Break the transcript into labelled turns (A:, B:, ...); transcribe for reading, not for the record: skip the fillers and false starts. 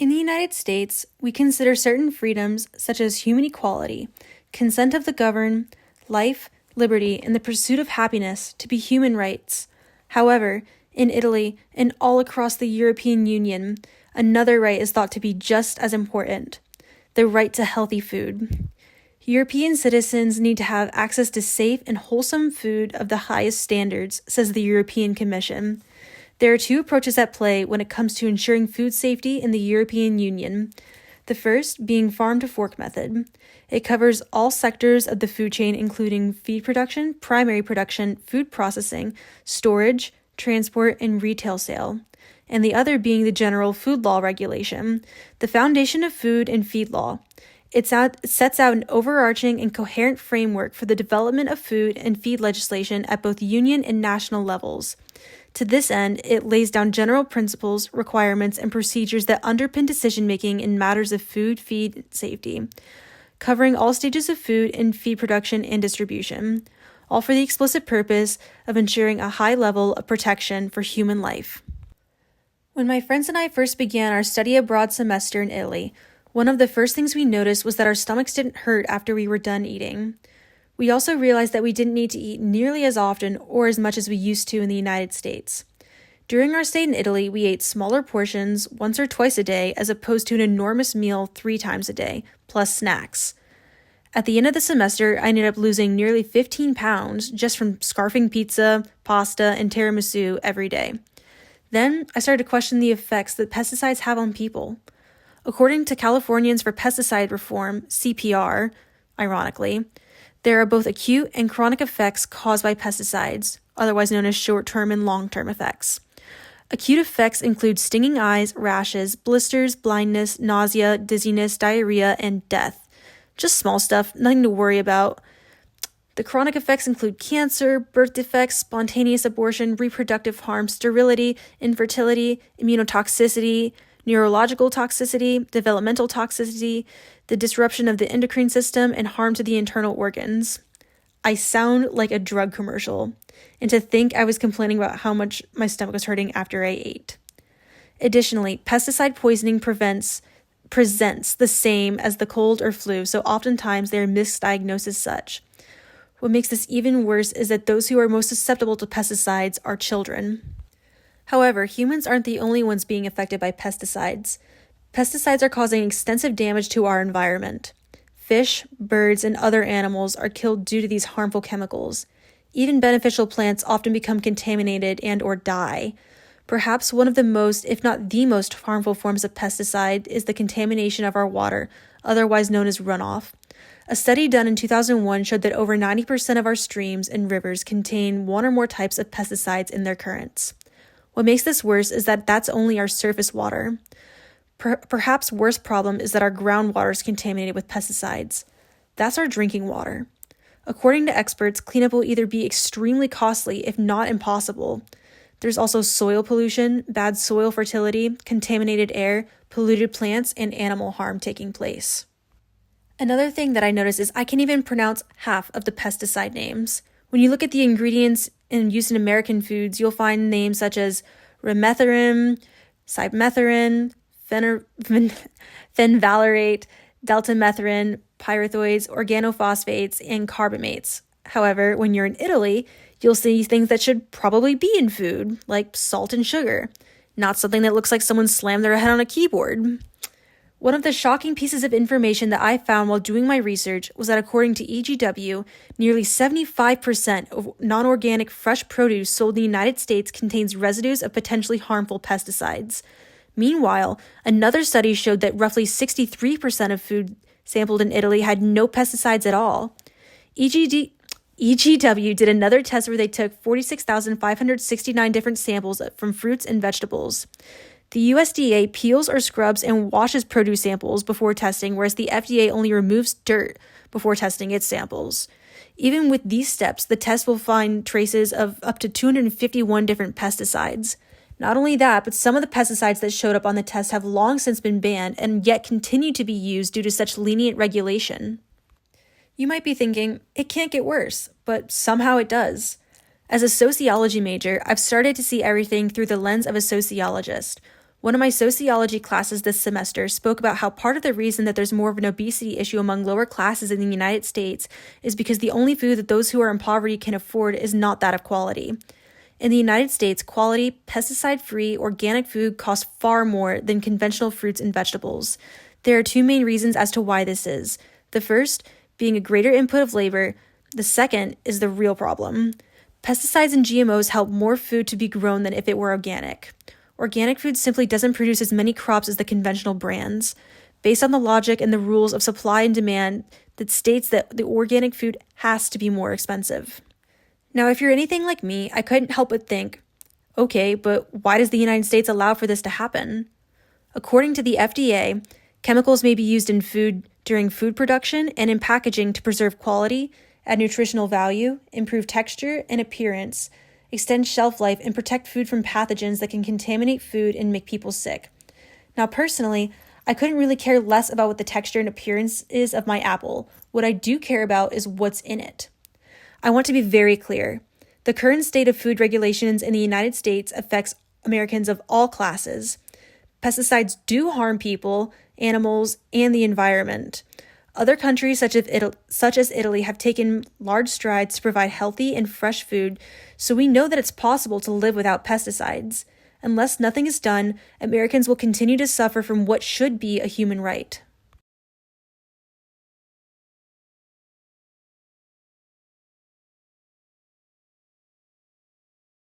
A: In the United States, we consider certain freedoms, such as human equality, consent of the governed, life, liberty, and the pursuit of happiness, to be human rights. However, in Italy and all across the European Union, another right is thought to be just as important: the right to healthy food. European citizens need to have access to safe and wholesome food of the highest standards, says the European Commission. There are two approaches at play when it comes to ensuring food safety in the European Union. The first being farm-to-fork method. It covers all sectors of the food chain, including feed production, primary production, food processing, storage, transport, and retail sale. And the other being the General Food Law Regulation, the foundation of food and feed law. It sets out an overarching and coherent framework for the development of food and feed legislation at both union and national levels. To this end, it lays down general principles, requirements, and procedures that underpin decision-making in matters of food, feed, safety, covering all stages of food and feed production and distribution, all for the explicit purpose of ensuring a high level of protection for human life. When my friends and I first began our study abroad semester in Italy, one of the first things we noticed was that our stomachs didn't hurt after we were done eating. We also realized that we didn't need to eat nearly as often or as much as we used to in the United States. During our stay in Italy, we ate smaller portions once or twice a day as opposed to an enormous meal 3 times a day, plus snacks. At the end of the semester, I ended up losing nearly 15 pounds just from scarfing pizza, pasta, and tiramisu every day. Then I started to question the effects that pesticides have on people. According to Californians for Pesticide Reform, CPR, ironically, there are both acute and chronic effects caused by pesticides, otherwise known as short-term and long-term effects. Acute effects include stinging eyes, rashes, blisters, blindness, nausea, dizziness, diarrhea, and death. Just small stuff, nothing to worry about. The chronic effects include cancer, birth defects, spontaneous abortion, reproductive harm, sterility, infertility, immunotoxicity, neurological toxicity, developmental toxicity, the disruption of the endocrine system, and harm to the internal organs. I sound like a drug commercial, and to think I was complaining about how much my stomach was hurting after I ate. Additionally, pesticide poisoning presents the same as the cold or flu, so oftentimes they are misdiagnosed as such. What makes this even worse is that those who are most susceptible to pesticides are children. However, humans aren't the only ones being affected by pesticides. Pesticides are causing extensive damage to our environment. Fish, birds, and other animals are killed due to these harmful chemicals. Even beneficial plants often become contaminated and/or die. Perhaps one of the most, if not the most, harmful forms of pesticide is the contamination of our water, otherwise known as runoff. A study done in 2001 showed that over 90% of our streams and rivers contain one or more types of pesticides in their currents. What makes this worse is that that's only our surface water. Perhaps worse problem is that our groundwater is contaminated with pesticides. That's our drinking water. According to experts, cleanup will either be extremely costly, if not impossible. There's also soil pollution, bad soil fertility, contaminated air, polluted plants, and animal harm taking place. Another thing that I noticed is I can't even pronounce half of the pesticide names. When you look at the ingredients used in American foods, you'll find names such as remethrin, cypermethrin, fenvalerate, deltamethrin, pyrethroids, organophosphates, and carbamates. However, when you're in Italy, you'll see things that should probably be in food, like salt and sugar, not something that looks like someone slammed their head on a keyboard. One of the shocking pieces of information that I found while doing my research was that according to EGW, nearly 75% of non-organic fresh produce sold in the United States contains residues of potentially harmful pesticides. Meanwhile, another study showed that roughly 63% of food sampled in Italy had no pesticides at all. EGW did another test where they took 46,569 different samples from fruits and vegetables. The USDA peels or scrubs and washes produce samples before testing, whereas the FDA only removes dirt before testing its samples. Even with these steps, the test will find traces of up to 251 different pesticides. Not only that, but some of the pesticides that showed up on the test have long since been banned and yet continue to be used due to such lenient regulation. You might be thinking, it can't get worse, but somehow it does. As a sociology major, I've started to see everything through the lens of a sociologist. One of my sociology classes this semester spoke about how part of the reason that there's more of an obesity issue among lower classes in the United States is because the only food that those who are in poverty can afford is not that of quality. In the United States, quality, pesticide-free, organic food costs far more than conventional fruits and vegetables. There are two main reasons as to why this is. The first being a greater input of labor. The second is the real problem. Pesticides and GMOs help more food to be grown than if it were organic. Organic food simply doesn't produce as many crops as the conventional brands. Based on the logic and the rules of supply and demand that states that the organic food has to be more expensive. Now, if you're anything like me, I couldn't help but think, okay, but why does the United States allow for this to happen? According to the FDA, chemicals may be used in food during food production and in packaging to preserve quality, add nutritional value, improve texture and appearance, extend shelf life, and protect food from pathogens that can contaminate food and make people sick. Now, personally, I couldn't really care less about what the texture and appearance is of my apple. What I do care about is what's in it. I want to be very clear. The current state of food regulations in the United States affects Americans of all classes. Pesticides do harm people, animals, and the environment. Other countries, such as Italy, have taken large strides to provide healthy and fresh food, so we know that it's possible to live without pesticides. Unless nothing is done, Americans will continue to suffer from what should be a human right.